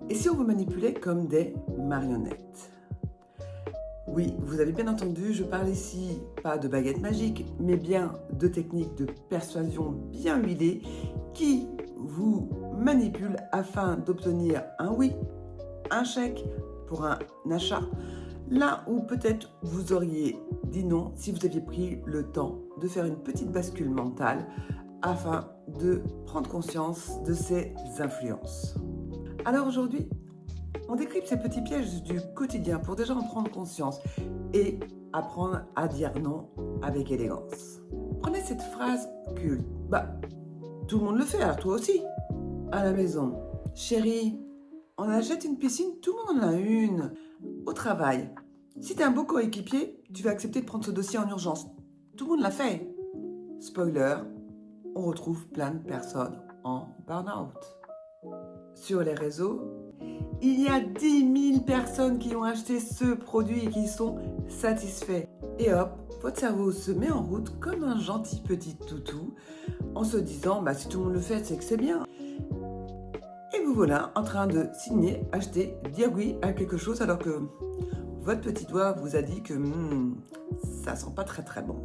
Et si on vous manipulait comme des marionnettes? Oui, vous avez bien entendu, je parle ici pas de baguette magique, mais bien de techniques de persuasion bien huilées qui vous manipulent afin d'obtenir un oui, un chèque pour un achat, là où peut-être vous auriez dit non si vous aviez pris le temps de faire une petite bascule mentale afin de prendre conscience de ces influences. Alors aujourd'hui, on décrypte ces petits pièges du quotidien pour déjà en prendre conscience et apprendre à dire non avec élégance. Prenez cette phrase culte. Tout le monde le fait, alors toi aussi. À la maison. Chérie, on achète une piscine, tout le monde en a une. Au travail. Si t'es un beau coéquipier, tu vas accepter de prendre ce dossier en urgence. Tout le monde l'a fait. Spoiler, on retrouve plein de personnes en burn-out. Sur les réseaux, il y a 10 000 personnes qui ont acheté ce produit et qui sont satisfaits. Et hop, votre cerveau se met en route comme un gentil petit toutou en se disant si tout le monde le fait, c'est que c'est bien. Et vous voilà en train de signer, acheter, dire oui à quelque chose alors que votre petit doigt vous a dit que ça sent pas très très bon.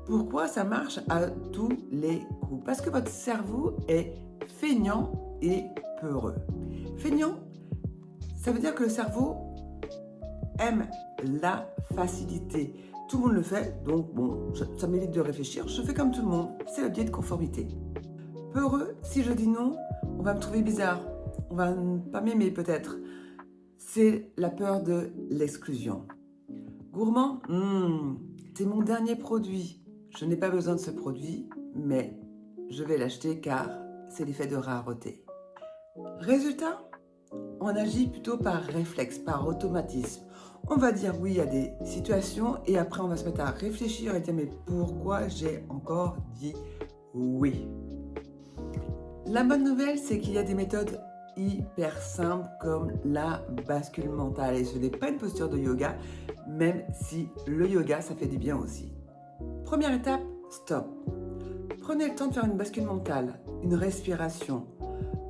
Pourquoi ça marche à tous les coups? Parce que votre cerveau est feignant et peureux. Feignant, ça veut dire que le cerveau aime la facilité. Tout le monde le fait, donc ça m'évite de réfléchir, je fais comme tout le monde. C'est le biais de conformité. Peureux, si je dis non, on va me trouver bizarre, on va pas m'aimer peut-être. C'est la peur de l'exclusion. Gourmand, c'est mon dernier produit. Je n'ai pas besoin de ce produit, mais je vais l'acheter car c'est l'effet de rareté. Résultat, on agit plutôt par réflexe, par automatisme. On va dire oui à des situations et après on va se mettre à réfléchir et dire mais pourquoi j'ai encore dit oui? La bonne nouvelle, c'est qu'il y a des méthodes hyper simples comme la bascule mentale. Et ce n'est pas une posture de yoga, même si le yoga, ça fait du bien aussi. Première étape, stop. Prenez le temps de faire une bascule mentale, une respiration,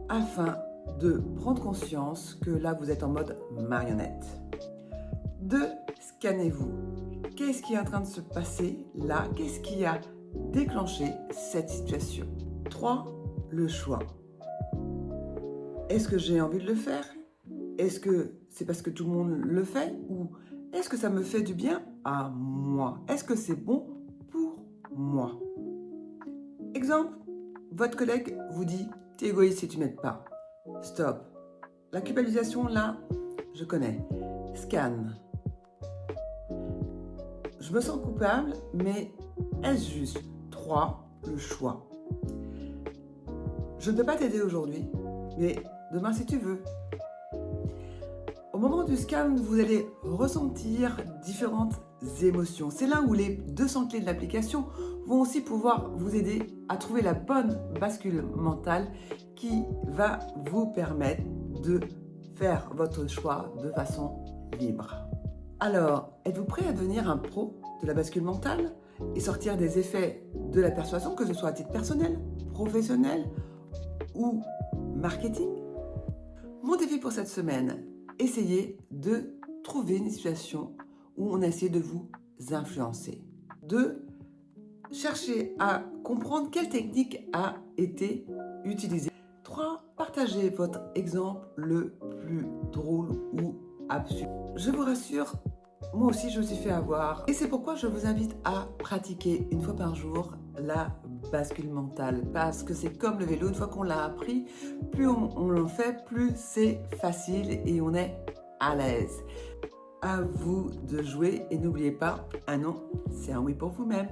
afin de prendre conscience que là, vous êtes en mode marionnette. 2. Scannez-vous. Qu'est-ce qui est en train de se passer là? Qu'est-ce qui a déclenché cette situation? 3. Le choix. Est-ce que j'ai envie de le faire? Est-ce que c'est parce que tout le monde le fait? Ou est-ce que ça me fait du bien à moi? Est-ce que c'est bon pour moi? Exemple, votre collègue vous dit « t'es égoïste si tu m'aides pas ». Stop. La culpabilisation, là, je connais. Scan. Je me sens coupable, mais est-ce juste? 3. Le choix. Je ne peux pas t'aider aujourd'hui, mais demain si tu veux. Au moment du scan, vous allez ressentir différentes émotions. C'est là où les 200 clés de l'application vont aussi pouvoir vous aider à trouver la bonne bascule mentale qui va vous permettre de faire votre choix de façon libre. Alors, êtes-vous prêt à devenir un pro de la bascule mentale et sortir des effets de la persuasion, que ce soit à titre personnel, professionnel ou marketing? Mon défi pour cette semaine, essayez de trouver une situation où on a essayé de vous influencer. 2. Cherchez à comprendre quelle technique a été utilisée. 3. Partagez votre exemple le plus drôle ou absurde. Je vous rassure, moi aussi je me suis fait avoir. Et c'est pourquoi je vous invite à pratiquer une fois par jour la bascule mentale. Parce que c'est comme le vélo, une fois qu'on l'a appris, plus on le fait, plus c'est facile et on est à l'aise. À vous de jouer et n'oubliez pas, un non, c'est un oui pour vous-même.